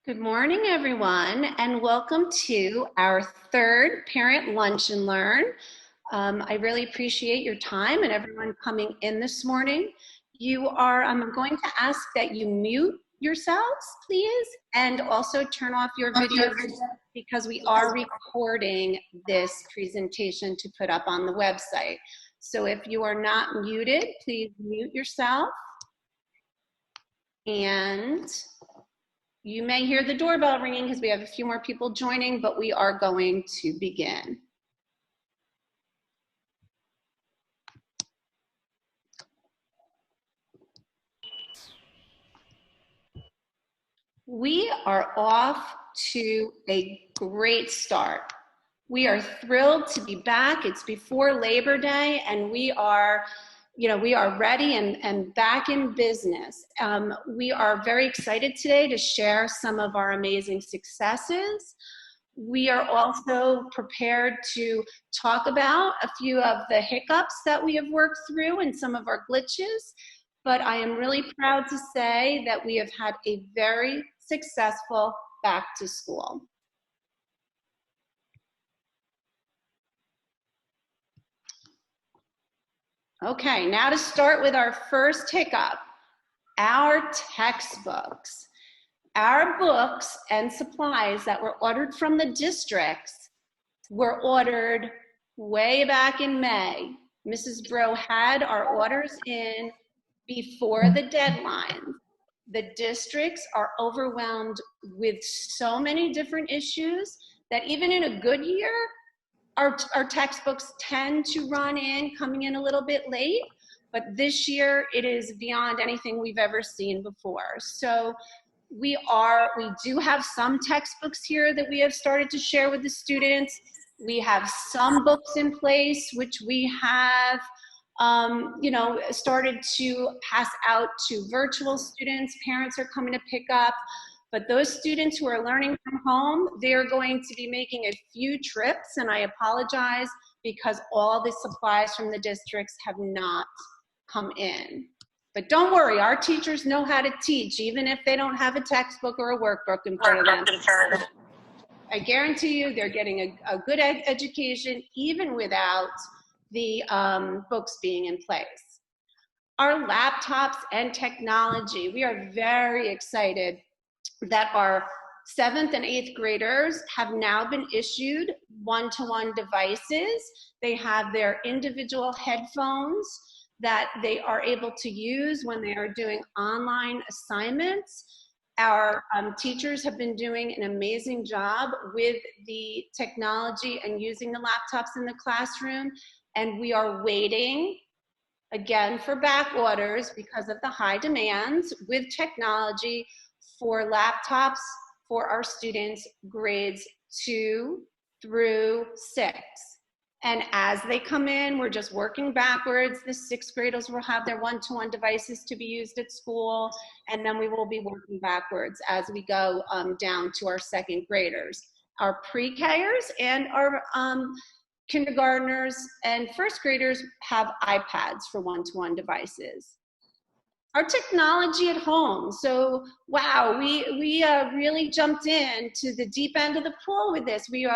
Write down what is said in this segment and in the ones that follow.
Good morning, everyone, and welcome to our third Parent Lunch and Learn. I really appreciate your time and everyone coming in this morning. I'm going to ask that you mute yourselves, please, and also turn off your video because we are recording this presentation to put up on the website. So if you are not muted, please mute yourself. And you may hear the doorbell ringing because we have a few more people joining, but we are going to begin. We are off to a great start. We are thrilled to be back. It's before Labor Day, and we are ready and back in business. We are very excited today to share some of our amazing successes. We are also prepared to talk about a few of the hiccups that we have worked through and some of our glitches, but I am really proud to say that we have had a very successful back to school. Okay, now to start with our first hiccup, our textbooks. Our books and supplies that were ordered from the districts were ordered way back in May. Mrs. Bro had our orders in before the deadline. The districts are overwhelmed with so many different issues that even in a good year, our textbooks tend to coming in a little bit late, but this year it is beyond anything we've ever seen before. So we do have some textbooks here that we have started to share with the students. We have some books in place, which we have started to pass out to virtual students. Parents are coming to pick up. But those students who are learning from home, they're going to be making a few trips, and I apologize because all the supplies from the districts have not come in. But don't worry, our teachers know how to teach, even if they don't have a textbook or a workbook in front of them. I guarantee you they're getting a good education, even without the books being in place. Our laptops and technology, we are very excited that our 7th and 8th graders have now been issued one-to-one devices. They have their individual headphones that they are able to use when they are doing online assignments. Our teachers have been doing an amazing job with the technology and using the laptops in the classroom, and we are waiting again for back orders because of the high demands with technology for laptops for our students grades 2 through 6. And as they come in, we're just working backwards. The 6th graders will have their one-to-one devices to be used at school, and then we will be working backwards as we go down to our 2nd graders. Our pre-Kers and our kindergartners and 1st graders have iPads for one-to-one devices. Our technology at home. So, wow, we really jumped into the deep end of the pool with this. We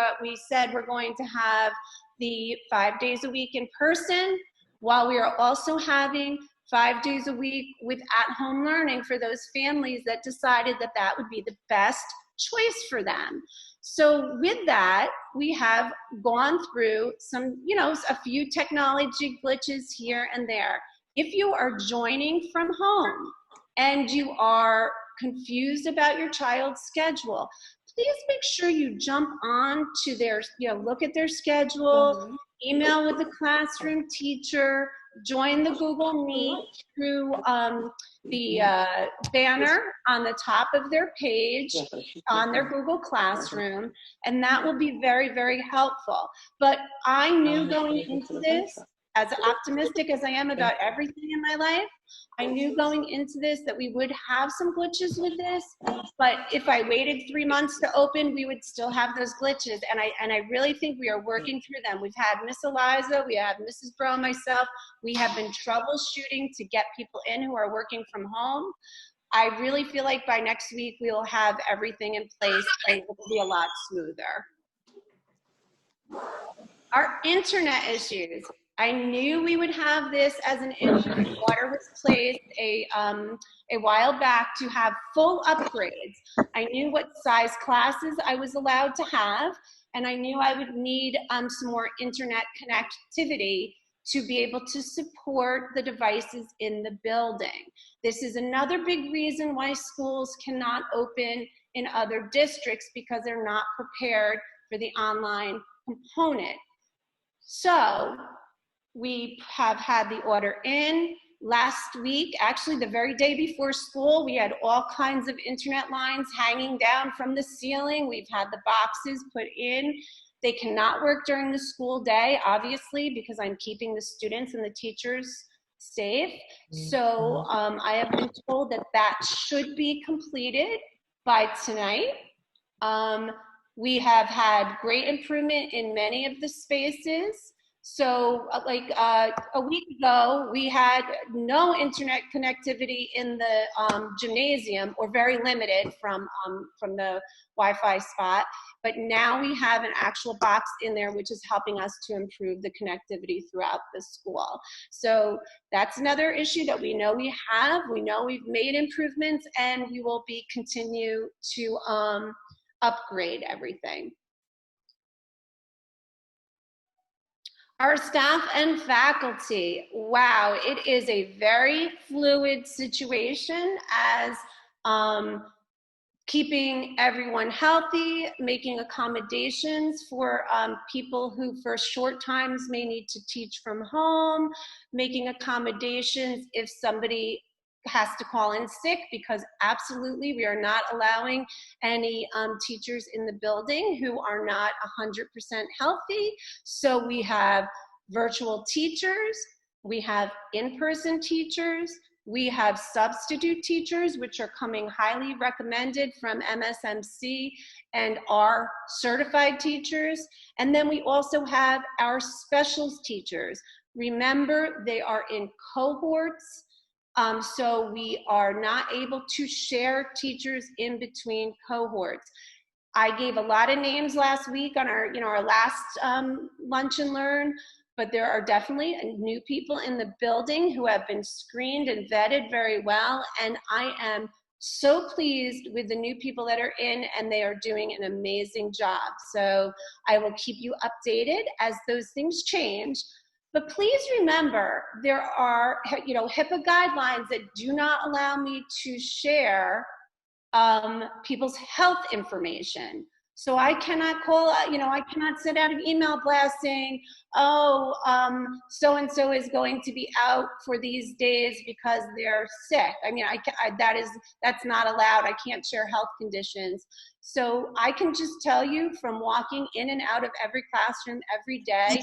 said we're going to have the 5 days a week in person, while we are also having 5 days a week with at-home learning for those families that decided that that would be the best choice for them. So with that, we have gone through some, a few technology glitches here and there. If you are joining from home and you are confused about your child's schedule, please make sure you jump on to their, look at their schedule, email with the classroom teacher, join the Google Meet through the banner on the top of their page on their Google Classroom, and that will be very, very helpful. But I knew going into this, as optimistic as I am about everything in my life, I knew going into this that we would have some glitches with this, but if I waited 3 months to open, we would still have those glitches, and I really think we are working through them. We've had Miss Eliza, we have Mrs. Bro, myself, we have been troubleshooting to get people in who are working from home, I really feel like by next week we will have everything in place and it will be a lot smoother. Our internet issues. I knew we would have this as an issue. Water was placed a while back to have full upgrades. I knew what size classes I was allowed to have, and I knew I would need some more internet connectivity to be able to support the devices in the building. This is another big reason why schools cannot open in other districts, because they're not prepared for the online component. So we have had the order in. Last week, actually the very day before school, we had all kinds of internet lines hanging down from the ceiling. We've had the boxes put in. They cannot work during the school day, obviously, because I'm keeping the students and the teachers safe. So I have been told that that should be completed by tonight. We have had great improvement in many of the spaces. So like a week ago, we had no internet connectivity in the gymnasium, or very limited from the Wi-Fi spot. But now we have an actual box in there, which is helping us to improve the connectivity throughout the school. So that's another issue that we know we have. We know we've made improvements, and we will be continue to upgrade everything. Our staff and faculty, wow, it is a very fluid situation as keeping everyone healthy, making accommodations for people who for short times may need to teach from home, making accommodations if somebody has to call in sick, because absolutely we are not allowing any teachers in the building who are not 100% healthy. So we have virtual teachers, we have in-person teachers, we have substitute teachers, which are coming highly recommended from MSMC and our certified teachers. And then we also have our specials teachers. Remember, they are in cohorts. So we are not able to share teachers in between cohorts. I gave a lot of names last week on our last Lunch and Learn, but there are definitely new people in the building who have been screened and vetted very well. And I am so pleased with the new people that are in, and they are doing an amazing job. So I will keep you updated as those things change. But please remember, there are HIPAA guidelines that do not allow me to share people's health information. So I cannot call, I cannot send out an email blast saying, oh, so-and-so is going to be out for these days because they're sick. I mean, that's not allowed. I can't share health conditions. So I can just tell you from walking in and out of every classroom every day,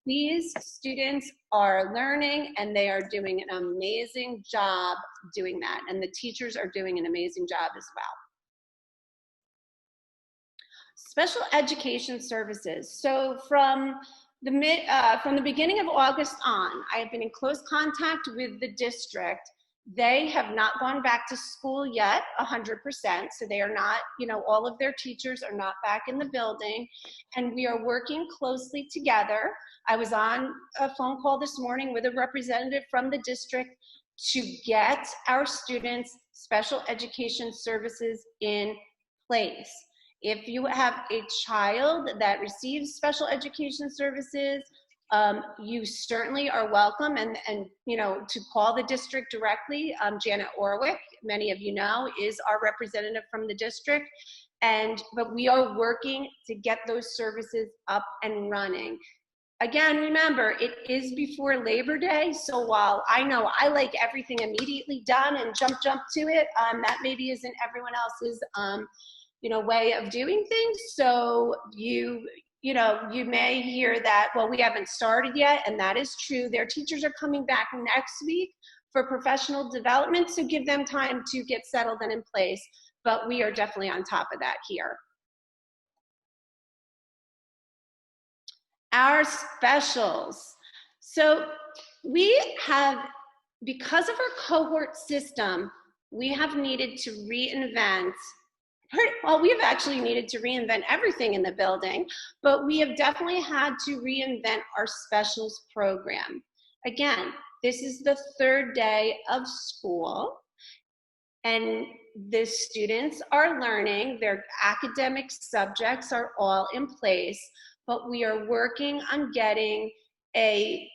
these students are learning, and they are doing an amazing job doing that. And the teachers are doing an amazing job as well. Special education services. So from the beginning of August on, I have been in close contact with the district. They have not gone back to school yet, 100%. So they are not, all of their teachers are not back in the building, and we are working closely together. I was on a phone call this morning with a representative from the district to get our students special education services in place. If you have a child that receives special education services, you certainly are welcome and to call the district directly. Janet Orwick, many of you know, is our representative from the district. But we are working to get those services up and running. Again, remember, it is before Labor Day, so while I know I like everything immediately done and jump to it, that maybe isn't everyone else's way of doing things. So you may hear that, well, we haven't started yet, and that is true. Their teachers are coming back next week for professional development, so give them time to get settled and in place. But we are definitely on top of that here. Our specials. So we have, because of our cohort system, we have needed to reinvent, well, we've actually needed to reinvent everything in the building, but we have definitely had to reinvent our specials program. Again, this is the third day of school, and the students are learning, their academic subjects are all in place, but we are working on getting a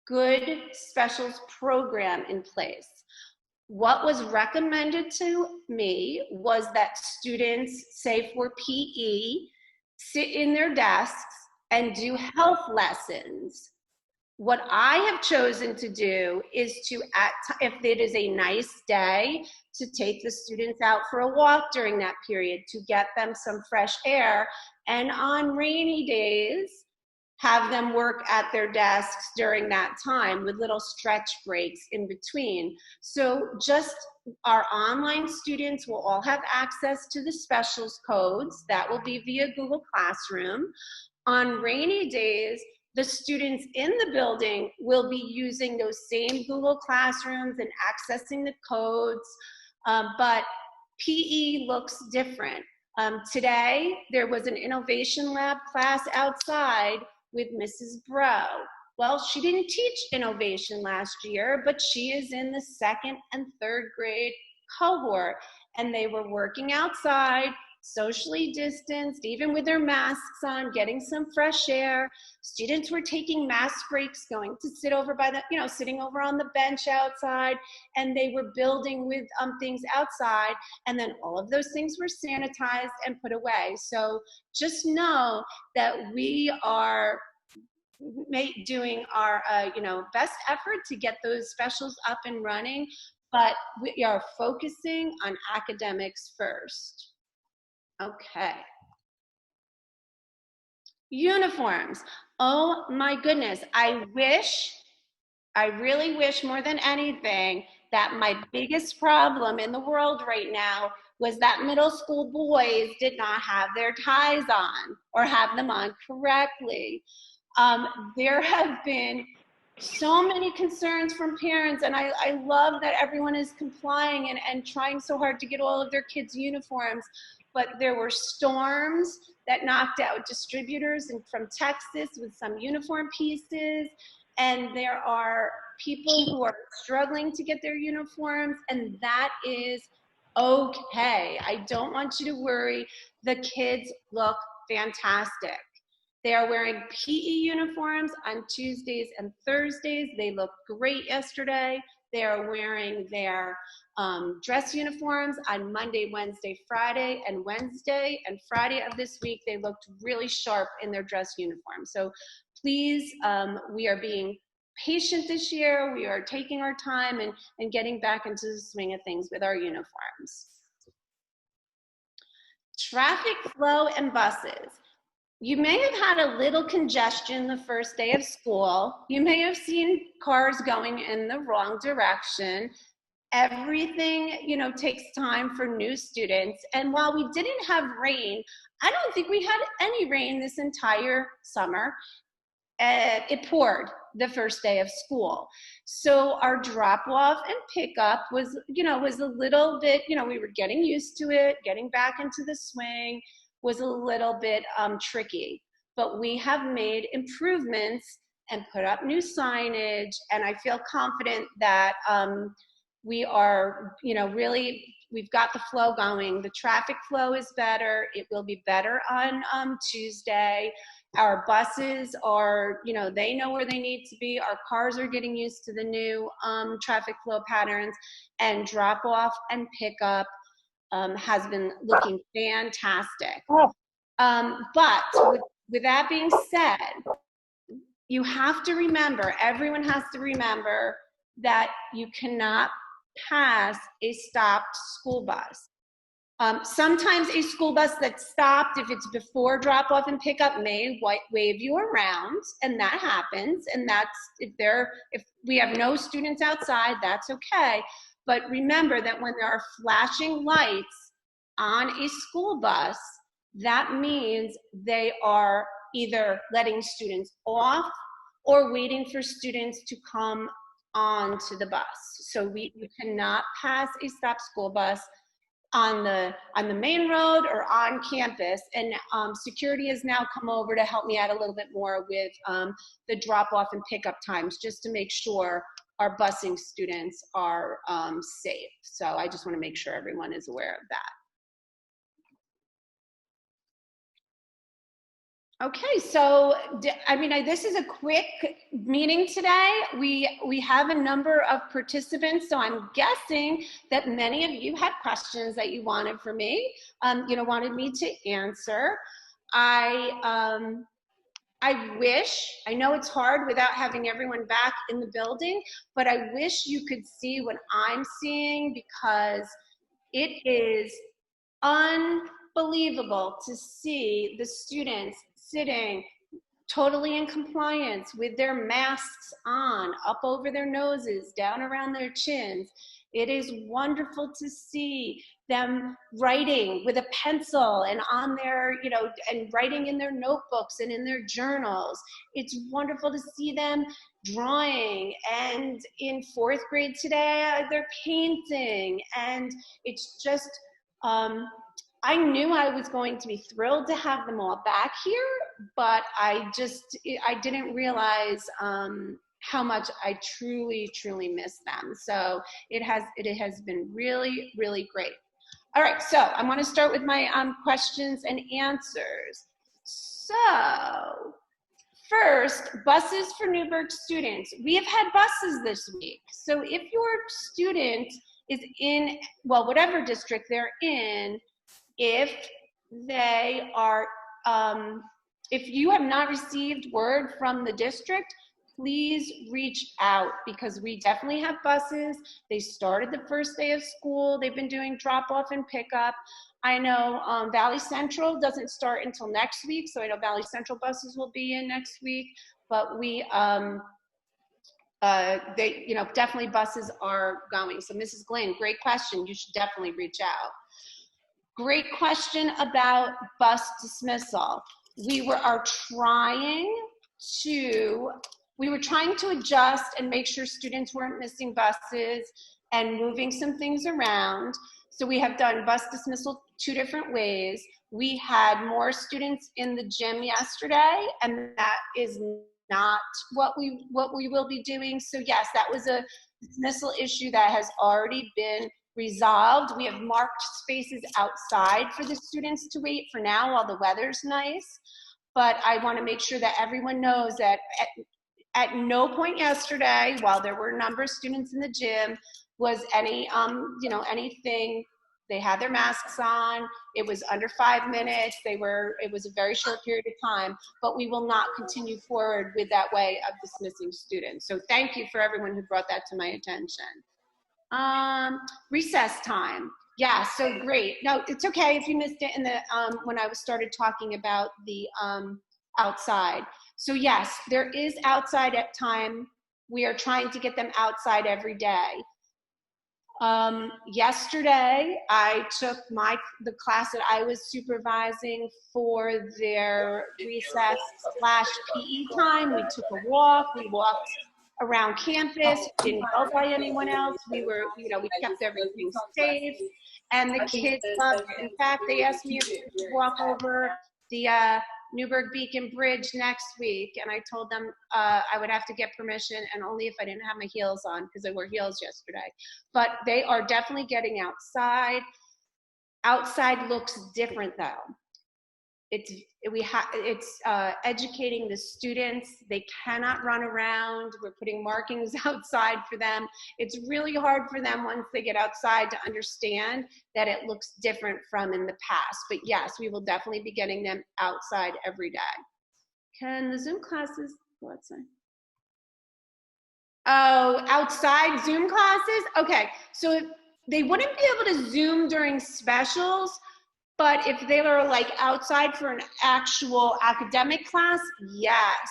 good specials program in place. What was recommended to me was that students, say for PE, sit in their desks and do health lessons. What I have chosen to do is to, if it is a nice day, to take the students out for a walk during that period to get them some fresh air. And on rainy days, have them work at their desks during that time with little stretch breaks in between. So just our online students will all have access to the specials codes. That will be via Google Classroom. On rainy days, the students in the building will be using those same Google Classrooms and accessing the codes, but PE looks different. Today, there was an Innovation Lab class outside with Mrs. Bro. Well, she didn't teach innovation last year, but she is in the second and third grade cohort, and they were working outside, socially distanced, even with their masks on, getting some fresh air. Students were taking mask breaks, going to sit over by the, sitting over on the bench outside, and they were building with things outside, and then all of those things were sanitized and put away. So just know that we are doing our best effort to get those specials up and running, but we are focusing on academics first. Okay. Uniforms. Oh my goodness. I really wish more than anything that my biggest problem in the world right now was that middle school boys did not have their ties on or have them on correctly. There have been so many concerns from parents, and I love that everyone is complying and trying so hard to get all of their kids' uniforms. But there were storms that knocked out distributors from Texas with some uniform pieces, and there are people who are struggling to get their uniforms, and that is okay. I don't want you to worry. The kids look fantastic. They are wearing PE uniforms on Tuesdays and Thursdays. They looked great yesterday. They are wearing their dress uniforms on Monday, Wednesday, Friday, and Wednesday and Friday of this week. They looked really sharp in their dress uniform. So please, we are being patient this year. We are taking our time and getting back into the swing of things with our uniforms. Traffic flow and buses. You may have had a little congestion the first day of school. You may have seen cars going in the wrong direction. Everything, takes time for new students. And while we didn't have rain, I don't think we had any rain this entire summer. It poured the first day of school. So our drop off and pickup was a little bit, we were getting used to it, getting back into the swing was a little bit tricky. But we have made improvements and put up new signage, and I feel confident that we are, really, we've got the flow going. The traffic flow is better. It will be better on Tuesday. Our buses are, they know where they need to be. Our cars are getting used to the new traffic flow patterns, and drop off and pickup has been looking fantastic. But with that being said, you have to remember, everyone has to remember that you cannot pass a stopped school bus. Sometimes a school bus that's stopped, if it's before drop off and pickup, may wave you around, and that happens. And that's, if we have no students outside, that's okay. But remember that when there are flashing lights on a school bus, that means they are either letting students off or waiting for students to come onto the bus. So you cannot pass a stop school bus on the main road or on campus. And security has now come over to help me out a little bit more with the drop off and pickup times, just to make sure our busing students are safe. So I just want to make sure everyone is aware of that. Okay, so I mean, this is a quick meeting today. We have a number of participants, so I'm guessing that many of you had questions that you wanted for me, wanted me to answer. I wish, I know it's hard without having everyone back in the building, but I wish you could see what I'm seeing, because it is unbelievable to see the students sitting totally in compliance with their masks on, up over their noses, down around their chins. It is wonderful to see them writing with a pencil and on their, and writing in their notebooks and in their journals. It's wonderful to see them drawing, and in 4th grade today, they're painting, and it's just, I knew I was going to be thrilled to have them all back here, but I didn't realize how much I truly, truly miss them. So it has been really, really great. All right, so I want to start with my questions and answers. So first, buses for Newburgh students. We have had buses this week. So if your student is in, well, whatever district they're in, if they are, if you have not received word from the district, please reach out, because we definitely have buses. They started the first day of school. They've been doing drop off and pickup. I know Valley Central doesn't start until next week, so I know Valley Central buses will be in next week, but we, definitely buses are going. So Mrs. Glenn, great question. You should definitely reach out. Great question about bus dismissal. We were trying to adjust and make sure students weren't missing buses and moving some things around. So we have done bus dismissal 2 different ways. We had more students in the gym yesterday, and that is not what we will be doing. So yes, that was a dismissal issue that has already been resolved. We have marked spaces outside for the students to wait for now while the weather's nice. But I want to make sure that everyone knows that at no point yesterday, while there were a number of students in the gym, was any, anything. They had their masks on. It was under 5 minutes. It was a very short period of time, but we will not continue forward with that way of dismissing students. So thank you for everyone who brought that to my attention. Recess time. Yeah, so great. No, it's okay if you missed it in the when I started talking about the outside. So yes, there is outside at time. We are trying to get them outside every day. Yesterday, I took the class that I was supervising for their recess/PE time. We took a walk. We walked around campus, didn't go by anyone else. We kept everything safe, and the kids loved it. In fact, they asked me if we could walk over the Newburgh Beacon Bridge next week, and I told them I would have to get permission, and only if I didn't have my heels on, because I wore heels yesterday. But they are definitely getting outside. Outside looks different though. It's educating the students. They cannot run around. We're putting markings outside for them. It's really hard for them once they get outside to understand that it looks different from in the past. But yes, we will definitely be getting them outside every day. Can the Zoom classes go outside? Oh, outside Zoom classes? Okay, so they wouldn't be able to Zoom during specials, but if they were like outside for an actual academic class, yes,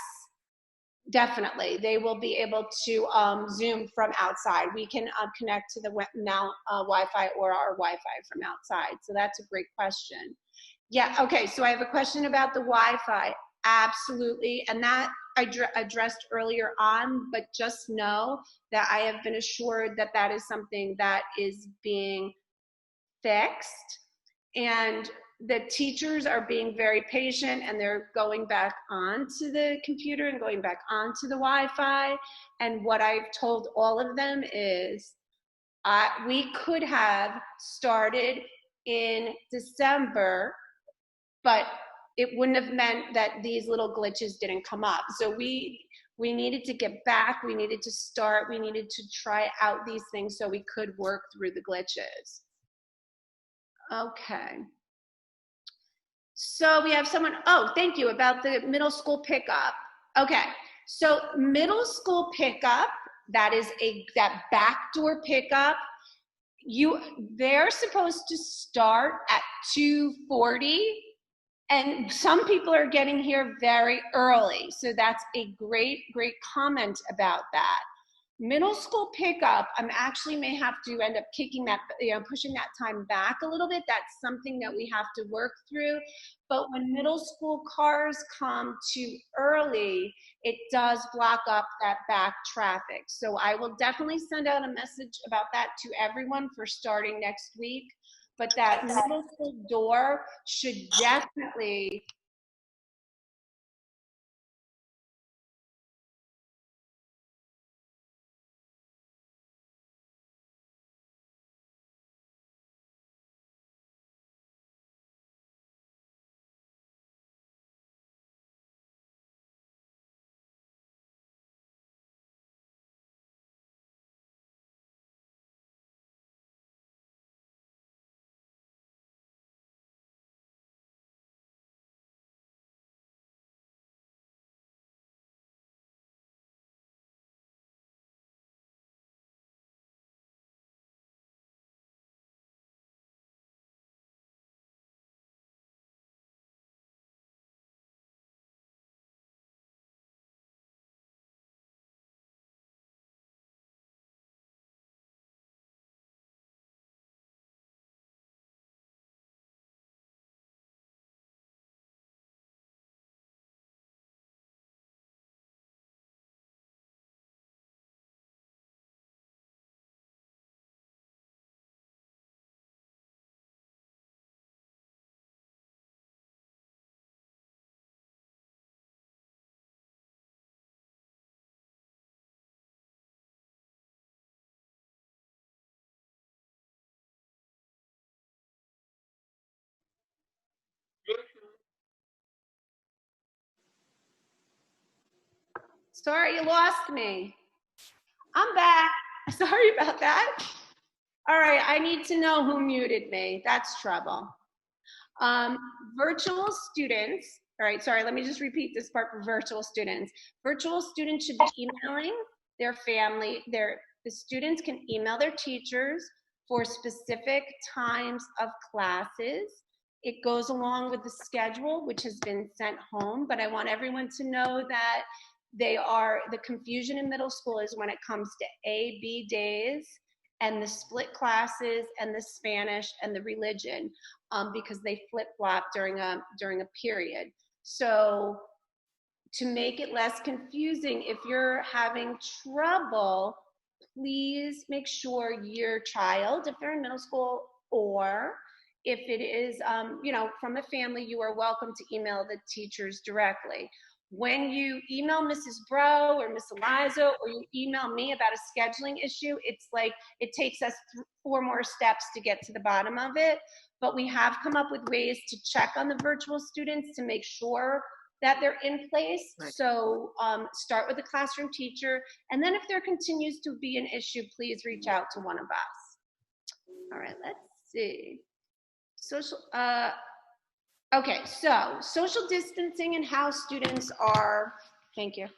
definitely. They will be able to Zoom from outside. We can connect to the Wi-Fi or our Wi-Fi from outside. So that's a great question. Yeah, okay, so I have a question about the Wi-Fi. absolutely. And that I addressed earlier on, but just know that I have been assured that that is something that is being fixed. And the teachers are being very patient, and they're going back onto the computer and going back onto the Wi-Fi. And what I've told all of them is we could have started in December, but it wouldn't have meant that these little glitches didn't come up. So we needed to get back, we needed to start, we needed to try out these things so we could work through the glitches. Okay. So we have someone, oh, thank you, about the middle school pickup. Okay, so middle school pickup, that is that backdoor pickup, they're supposed to start at 2:40, and some people are getting here very early. So that's a great comment about that. Middle school pickup, I'm actually may have to end up kicking that, pushing that time back a little bit. That's something that we have to work through. But when middle school cars come too early, it does block up that back traffic. So I will definitely send out a message about that to everyone for starting next week. But that middle school door should definitely sorry, you lost me. I'm back. Sorry about that. All right, I need to know who muted me. That's trouble. Um, Virtual students, all right, sorry, let me just repeat this part for virtual students. Virtual students should be emailing their family, the students can email their teachers for specific times of classes. It goes along with the schedule, which has been sent home, but I want everyone to know that the confusion in middle school is when it comes to A, B days, and the split classes, and the Spanish, and the religion, because they flip-flop during a period. So to make it less confusing, if you're having trouble, please make sure your child, if they're in middle school, or if it is, from a family, you are welcome to email the teachers directly. When you email Mrs. Bro or Miss Eliza, or you email me about a scheduling issue, it's like it takes us 4 more steps to get to the bottom of it. But we have come up with ways to check on the virtual students to make sure that they're in place. Right. So start with the classroom teacher, and then if there continues to be an issue, please reach out to one of us. All right, let's see. Okay, so social distancing and how students are, thank you.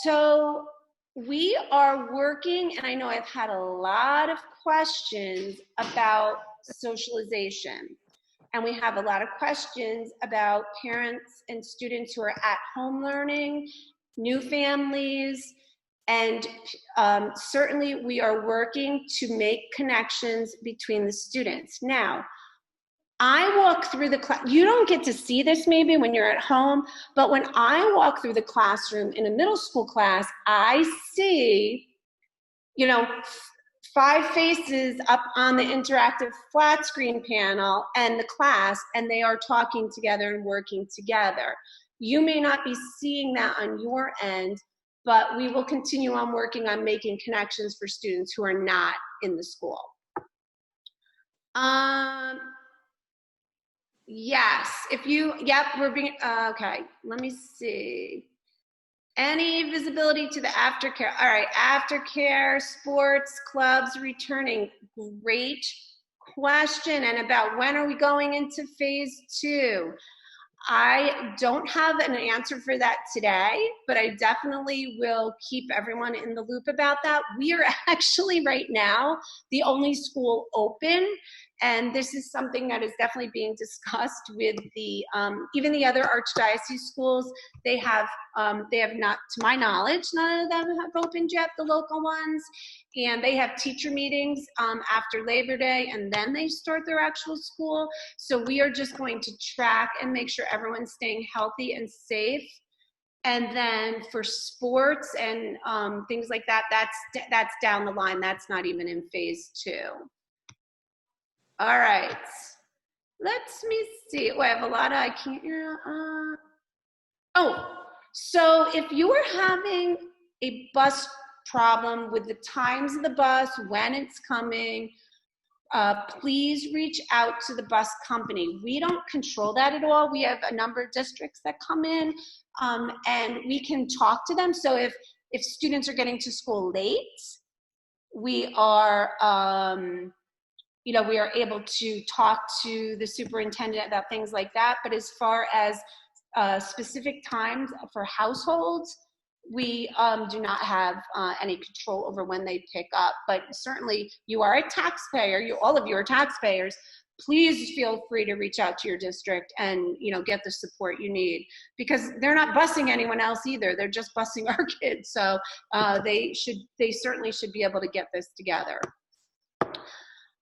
So we are working, and I know I've had a lot of questions about socialization. And we have a lot of questions about parents and students who are at home learning, new families, and certainly we are working to make connections between the students. Now, I walk through the class, you don't get to see this maybe when you're at home, but when I walk through the classroom in a middle school class, I see, you know, 5 faces up on the interactive flat screen panel and the class, and they are talking together and working together. You may not be seeing that on your end, but we will continue on working on making connections for students who are not in the school. Yes, if you, yep, we're being, okay, let me see. Any visibility to the aftercare? All right, aftercare, sports, clubs returning. Great question. And about when are we going into phase 2? I don't have an answer for that today, but I definitely will keep everyone in the loop about that. We are actually right now the only school open, and this is something that is definitely being discussed with the even the other archdiocese schools. They have not, to my knowledge, none of them have opened yet, the local ones, and they have teacher meetings after Labor Day, and then they start their actual school. So we are just going to track and make sure everyone's staying healthy and safe. And then for sports and things like that, that's down the line. That's not even in phase 2. All right, let me see. Oh, I have a lot of, I can't hear. Oh, so if you are having a bus problem with the times of the bus, when it's coming, please reach out to the bus company. We don't control that at all. We have a number of districts that come in, and we can talk to them. So if students are getting to school late, we are, we are able to talk to the superintendent about things like that. But as far as specific times for households, we do not have any control over when they pick up. But certainly, you are a taxpayer. All of you are taxpayers. Please feel free to reach out to your district and get the support you need, because they're not busing anyone else either. They're just busing our kids. So they certainly should be able to get this together.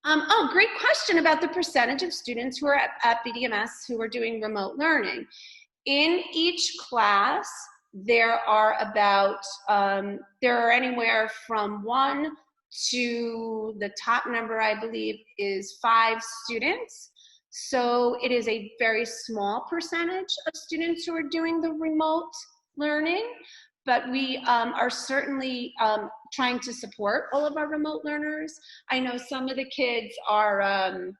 Oh, great question about the percentage of students who are at BDMS who are doing remote learning. In each class, there are anywhere from 1 to the top number, I believe, is 5 students. So it is a very small percentage of students who are doing the remote learning, but we are certainly trying to support all of our remote learners. I know some of the kids are,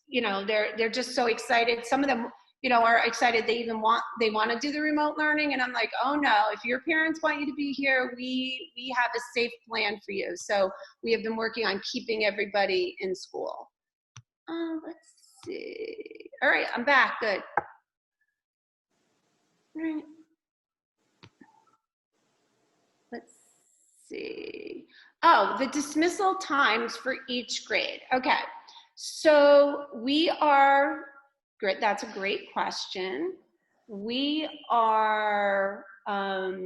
they're just so excited. Some of them, are excited. They want to do the remote learning. And I'm like, oh no, if your parents want you to be here, we have a safe plan for you. So we have been working on keeping everybody in school. Let's see. All right, I'm back, good. All right. Let's see. Oh, the dismissal times for each grade. Okay, so we are, great, that's a great question. We are, there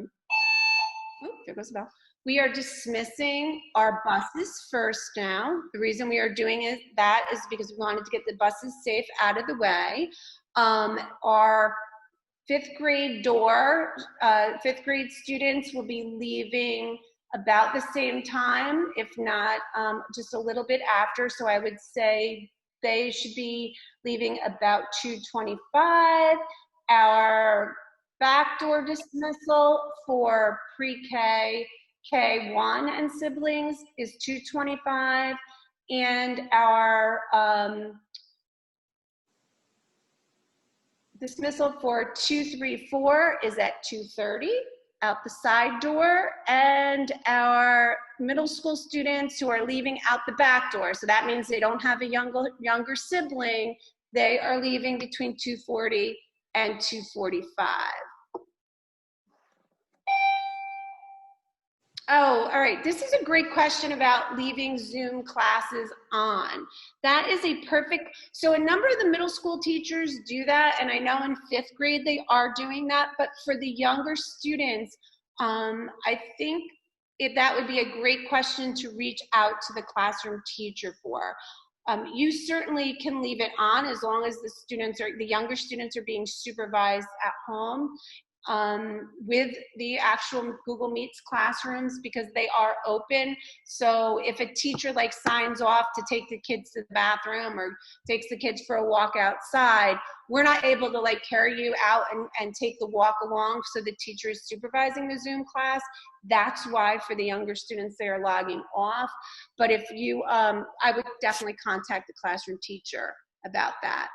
goes the bell. We are dismissing our buses first now. The reason we are doing that is because we wanted to get the buses safe out of the way. Our 5th grade door, 5th grade students will be leaving about the same time, if not just a little bit after. So I would say they should be leaving about 2:25. Our backdoor dismissal for pre-K, K1 and siblings is 2:25. And our dismissal for 2, 3, 4 is at 2:30 out the side door, and our middle school students who are leaving out the back door, so that means they don't have a younger sibling, they are leaving between 2:40 and 2:45. Oh, all right. This is a great question about leaving Zoom classes on. That is a perfect, so a number of the middle school teachers do that, and I know in 5th grade they are doing that, but for the younger students, I think that would be a great question to reach out to the classroom teacher for. You certainly can leave it on as long as the younger students are being supervised at home with the actual Google Meets classrooms, because they are open. So if a teacher like signs off to take the kids to the bathroom or takes the kids for a walk outside, we're not able to like carry you out and take the walk along, so the teacher is supervising the Zoom class. That's why for the younger students, they are logging off. But if you, I would definitely contact the classroom teacher about that.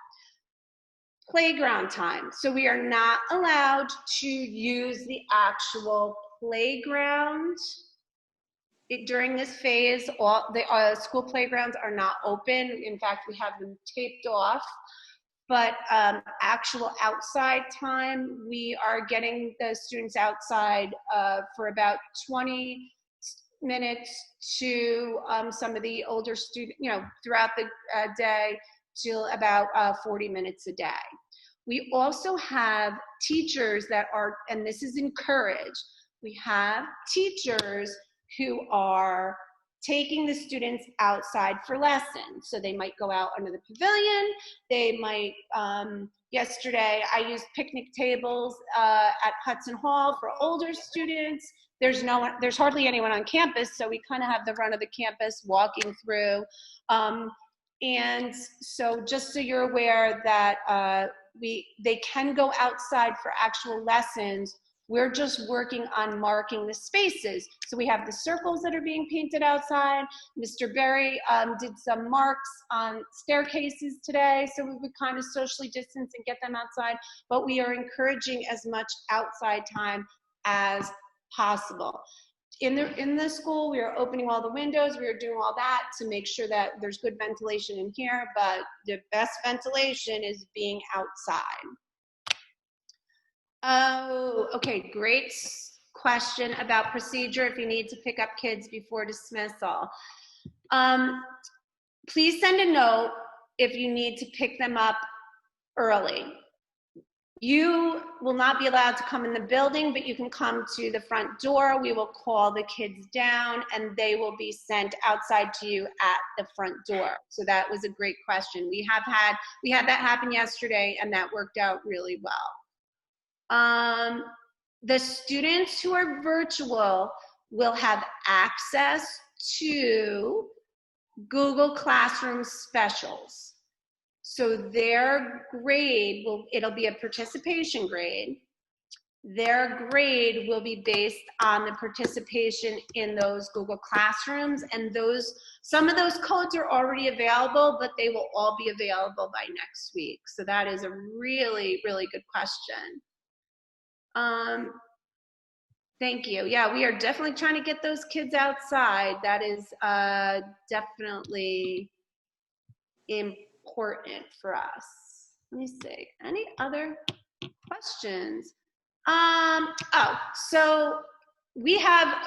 Playground time. So we are not allowed to use the actual playground during this phase. All the school playgrounds are not open. In fact, we have them taped off. But actual outside time, we are getting the students outside for about 20 minutes to some of the older students, throughout the day, till about 40 minutes a day. We also have teachers that are, and this is encouraged, we have teachers who are taking the students outside for lessons. So they might go out under the pavilion, they might, yesterday I used picnic tables at Hudson Hall for older students. There's hardly anyone on campus, so we kind of have the run of the campus walking through. And so just so you're aware that they can go outside for actual lessons. We're just working on marking the spaces. So we have the circles that are being painted outside. Mr. Berry did some marks on staircases today, so we would kind of socially distance and get them outside, but we are encouraging as much outside time as possible. In the school, we are opening all the windows, we are doing all that to make sure that there's good ventilation in here, but the best ventilation is being outside. Oh, okay, great question about procedure if you need to pick up kids before dismissal. Please send a note if you need to pick them up early. You will not be allowed to come in the building, but you can come to the front door. We will call the kids down and they will be sent outside to you at the front door. So that was a great question. We had that happen yesterday and that worked out really well. The students who are virtual will have access to Google Classroom specials. So their grade it'll be a participation grade. Their grade will be based on the participation in those Google Classrooms, and some of those codes are already available, but they will all be available by next week. So that is a really, really good question. Thank you. Yeah, we are definitely trying to get those kids outside. That is definitely important for us. Let me see. Any other questions? So we have,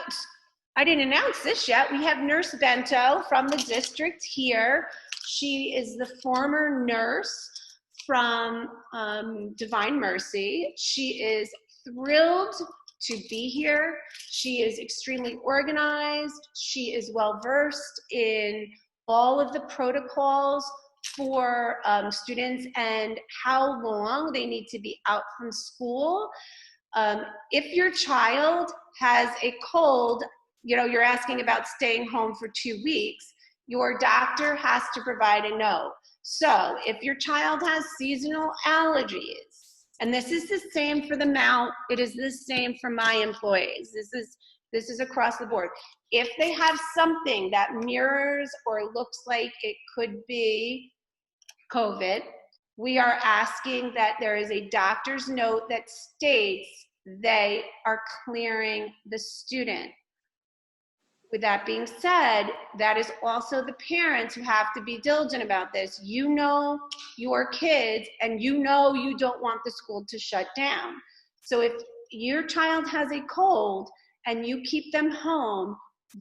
I didn't announce this yet, we have Nurse Bento from the district here. She is the former nurse from Divine Mercy. She is thrilled to be here. She is extremely organized. She is well versed in all of the protocols for students and how long they need to be out from school. If your child has a cold, you're asking about staying home for 2 weeks, your doctor has to provide a note. So if your child has seasonal allergies, and this is the same for the Mount, it is the same for my employees. This is across the board. If they have something that mirrors or looks like it could be COVID, we are asking that there is a doctor's note that states they are clearing the student. With that being said, that is also the parents who have to be diligent about this. You know your kids and you know you don't want the school to shut down. So if your child has a cold and you keep them home,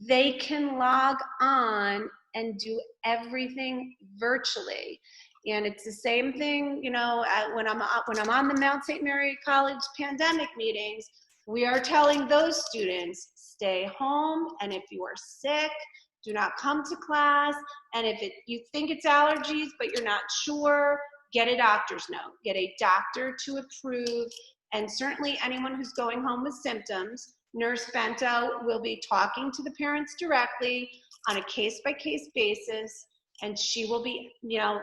they can log on and do everything virtually. And it's the same thing, when I'm on the Mount St. Mary College pandemic meetings, we are telling those students, stay home, and if you are sick, do not come to class. And if you think it's allergies, but you're not sure, get a doctor's note. Get a doctor to approve. And certainly anyone who's going home with symptoms, Nurse Bento will be talking to the parents directly on a case-by-case basis, and she will be,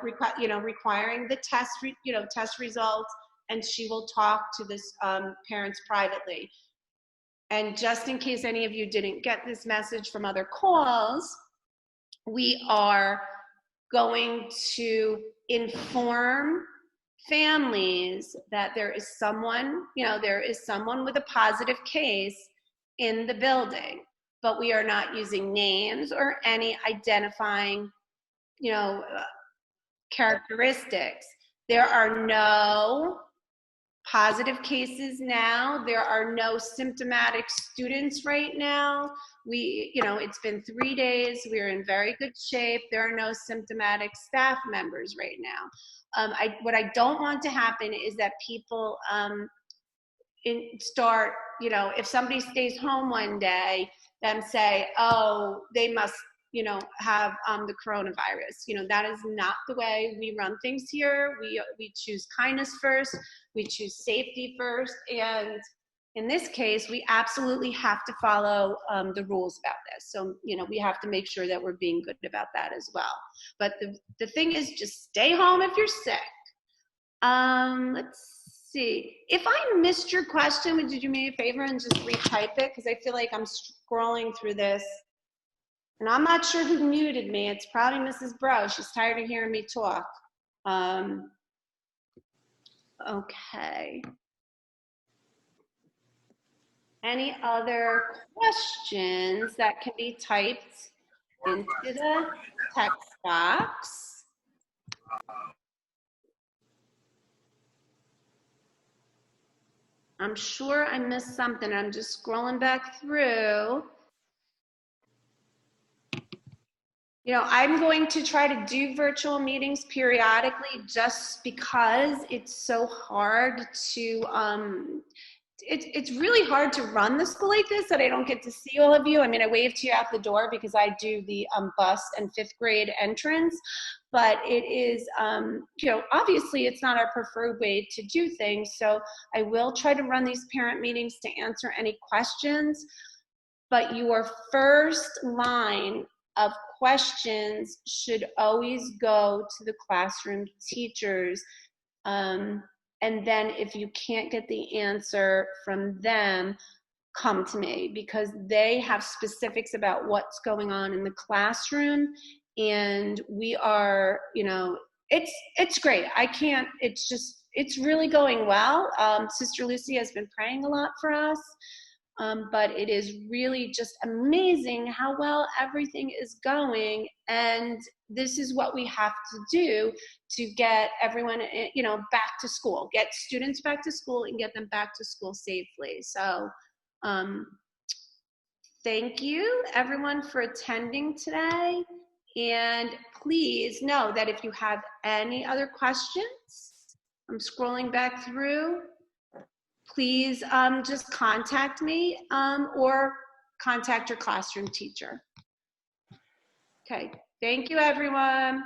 requiring the test results, and she will talk to the parents privately. And just in case any of you didn't get this message from other calls, we are going to inform families that there is someone with a positive case in the building, but we are not using names or any identifying, characteristics. There are no positive cases now. There are no symptomatic students right now. It's been 3 days. We're in very good shape. There are no symptomatic staff members right now. What I don't want to happen is that people if somebody stays home one day, then say, oh, they must, have the coronavirus. That is not the way we run things here. We choose kindness first. We choose safety first. And in this case, we absolutely have to follow the rules about this. So, we have to make sure that we're being good about that as well. But the thing is, just stay home if you're sick. Let's see. If I missed your question, would you do me a favor and just retype it? Because I feel like I'm scrolling through this. And I'm not sure who muted me. It's probably Mrs. Bro. She's tired of hearing me talk. Okay. Any other questions that can be typed into the text box? I'm sure I missed something. I'm just scrolling back through. I'm going to try to do virtual meetings periodically just because it's so hard to, it's really hard to run the school like this that I don't get to see all of you. I mean, I wave to you out the door because I do the bus and 5th grade entrance, but it is, obviously it's not our preferred way to do things. So I will try to run these parent meetings to answer any questions, but your first line of questions should always go to the classroom teachers. And then if you can't get the answer from them, come to me, because they have specifics about what's going on in the classroom. And we are, it's great. It's really going well. Sister Lucy has been praying a lot for us. But it is really just amazing how well everything is going. And this is what we have to do to get everyone, back to school, get students back to school and get them back to school safely. So thank you everyone for attending today. And please know that if you have any other questions, I'm scrolling back through. Please just contact me or contact your classroom teacher. Okay, thank you everyone.